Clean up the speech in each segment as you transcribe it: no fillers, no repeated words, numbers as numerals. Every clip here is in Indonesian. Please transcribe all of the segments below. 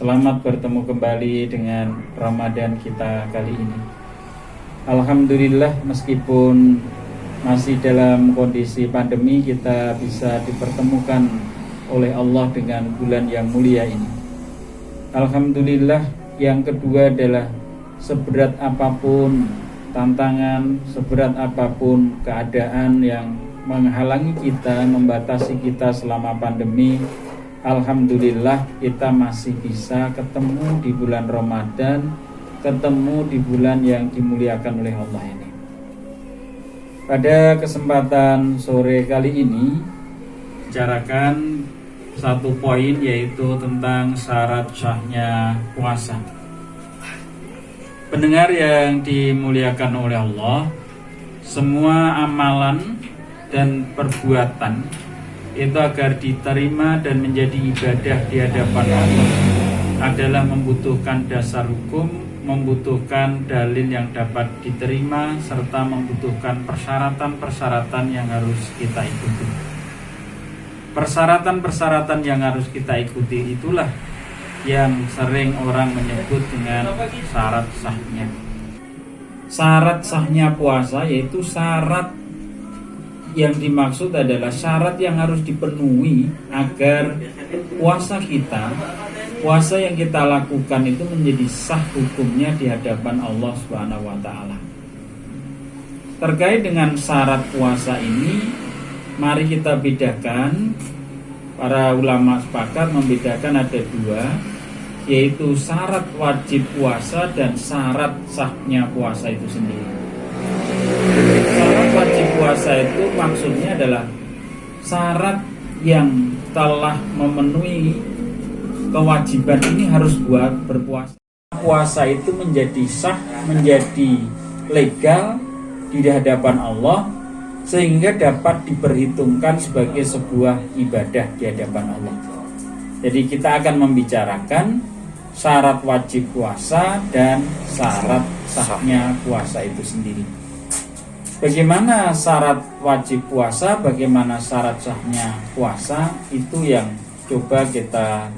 Selamat bertemu kembali dengan Ramadan kita kali ini. Alhamdulillah, meskipun masih dalam kondisi pandemi, kita bisa dipertemukan oleh Allah dengan bulan yang mulia ini. Alhamdulillah. Yang kedua adalah seberat apapun tantangan, seberat apapun keadaan yang menghalangi kita, membatasi kita selama pandemi, alhamdulillah kita masih bisa ketemu di bulan Ramadan, ketemu di bulan yang dimuliakan oleh Allah ini. Pada kesempatan sore kali ini, bicarakan satu poin, yaitu tentang syarat sahnya puasa. Pendengar yang dimuliakan oleh Allah, semua amalan dan perbuatan itu agar diterima dan menjadi ibadah di hadapan Allah adalah membutuhkan dasar hukum, membutuhkan dalil yang dapat diterima, serta membutuhkan persyaratan-persyaratan yang harus kita ikuti. Persyaratan-persyaratan yang harus kita ikuti itulah yang sering orang menyebut dengan syarat sahnya. Syarat sahnya puasa yaitu syarat yang dimaksud adalah syarat yang harus dipenuhi agar puasa yang kita lakukan itu menjadi sah hukumnya di hadapan Allah Subhanahu wa taala. Terkait dengan syarat puasa ini, mari kita bedakan. Para ulama sepakat membedakan ada dua, yaitu syarat wajib puasa dan syarat sahnya puasa itu sendiri. Syarat wajib puasa itu maksudnya adalah syarat yang telah memenuhi kewajiban ini harus buat berpuasa. Puasa itu menjadi sah, menjadi legal di hadapan Allah, sehingga dapat diperhitungkan sebagai sebuah ibadah di hadapan Allah. Jadi kita akan membicarakan syarat wajib puasa dan syarat sahnya puasa itu sendiri. Bagaimana syarat wajib puasa, bagaimana syarat sahnya puasa, itu yang coba kita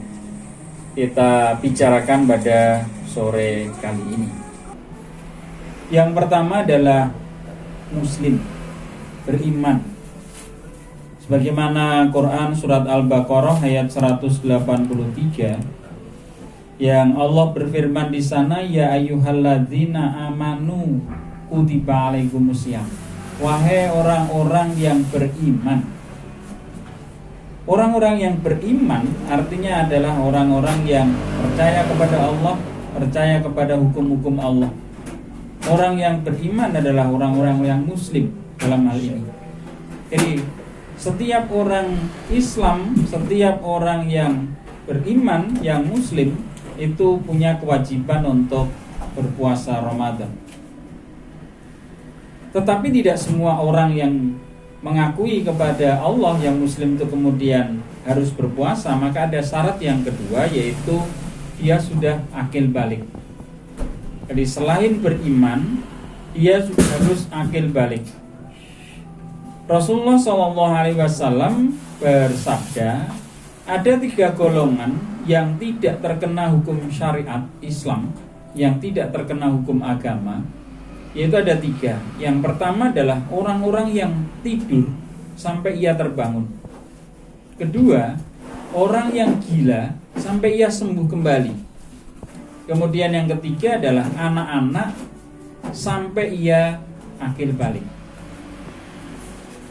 bicarakan pada sore kali ini. Yang pertama adalah muslim, beriman. Sebagaimana Quran surat Al-Baqarah ayat 183 yang Allah berfirman di sana, ya ayyuhalladzina amanu kutiba alaikumusiyam. Wahai orang-orang yang beriman. Orang-orang yang beriman artinya adalah orang-orang yang percaya kepada Allah, percaya kepada hukum-hukum Allah. Orang yang beriman adalah orang-orang yang muslim dalam hal ini. Jadi setiap orang Islam, setiap orang yang beriman, yang muslim, itu punya kewajiban untuk berpuasa Ramadan. Tetapi tidak semua orang yang mengakui kepada Allah yang muslim itu kemudian harus berpuasa. Maka ada syarat yang kedua, yaitu dia sudah akil balik. Jadi selain beriman, dia sudah harus akil balik. Rasulullah SAW bersabda, ada 3 golongan yang tidak terkena hukum syariat Islam, yang tidak terkena hukum agama, yaitu ada 3. Yang pertama adalah orang-orang yang tidur sampai ia terbangun. Kedua, orang yang gila sampai ia sembuh kembali. Kemudian yang ketiga adalah anak-anak sampai ia akil balik.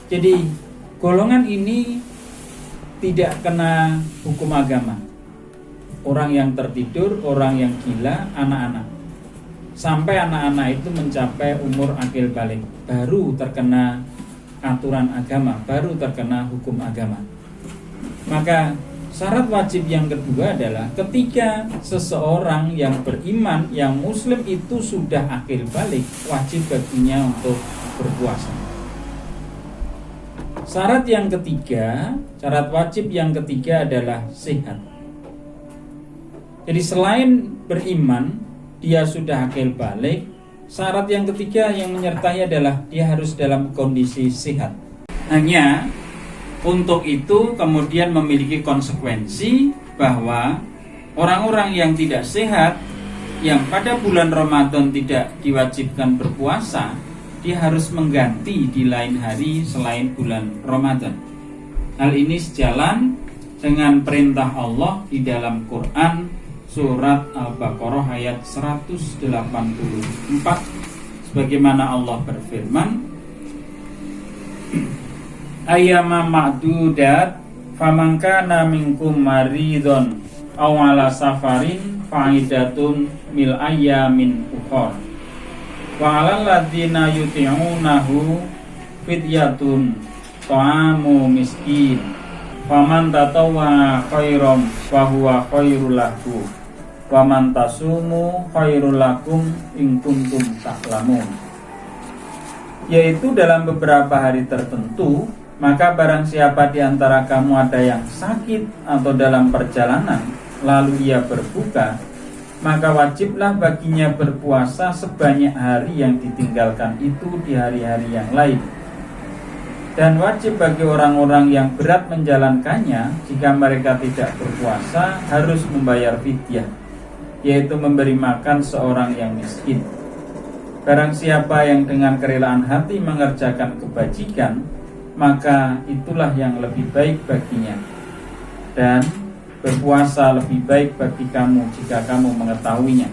Jadi golongan ini tidak kena hukum agama. Orang yang tertidur, orang yang gila, anak-anak. Sampai anak-anak itu mencapai umur akil balik, baru terkena aturan agama, baru terkena hukum agama. Maka syarat wajib yang kedua adalah ketika seseorang yang beriman, yang muslim itu sudah akil balik, wajib baginya untuk berpuasa. Syarat yang ketiga, syarat wajib yang ketiga adalah sehat. Jadi selain beriman, dia sudah akil balik, syarat yang ketiga yang menyertai adalah dia harus dalam kondisi sehat. Hanya untuk itu kemudian memiliki konsekuensi bahwa Orang-orang yang tidak sehat, yang pada bulan Ramadan tidak diwajibkan berpuasa, dia harus mengganti di lain hari selain bulan Ramadan. Hal ini sejalan dengan perintah Allah di dalam Quran surat Al-Baqarah ayat 184, sebagaimana Allah berfirman, ayyama ma'dudat faman kana minkum maridun aw ala safarin fa'idatun mil ayyamin ukhra wa 'alal ladzina yuti'unahu fidyatun ta'amu miskin faman tatawwa khairam fa huwa khairul lahu wa man tasumu khairul lakum in kuntum ta'lamun. Yaitu dalam beberapa hari tertentu, maka barang siapa di antara kamu ada yang sakit atau dalam perjalanan lalu ia berbuka, maka wajiblah baginya berpuasa sebanyak hari yang ditinggalkan itu di hari-hari yang lain. Dan wajib bagi orang-orang yang berat menjalankannya, jika mereka tidak berpuasa, harus membayar fidyah, yaitu memberi makan seorang yang miskin. Barang siapa yang dengan kerelaan hati mengerjakan kebajikan, maka itulah yang lebih baik baginya. Dan berpuasa lebih baik bagi kamu jika kamu mengetahuinya.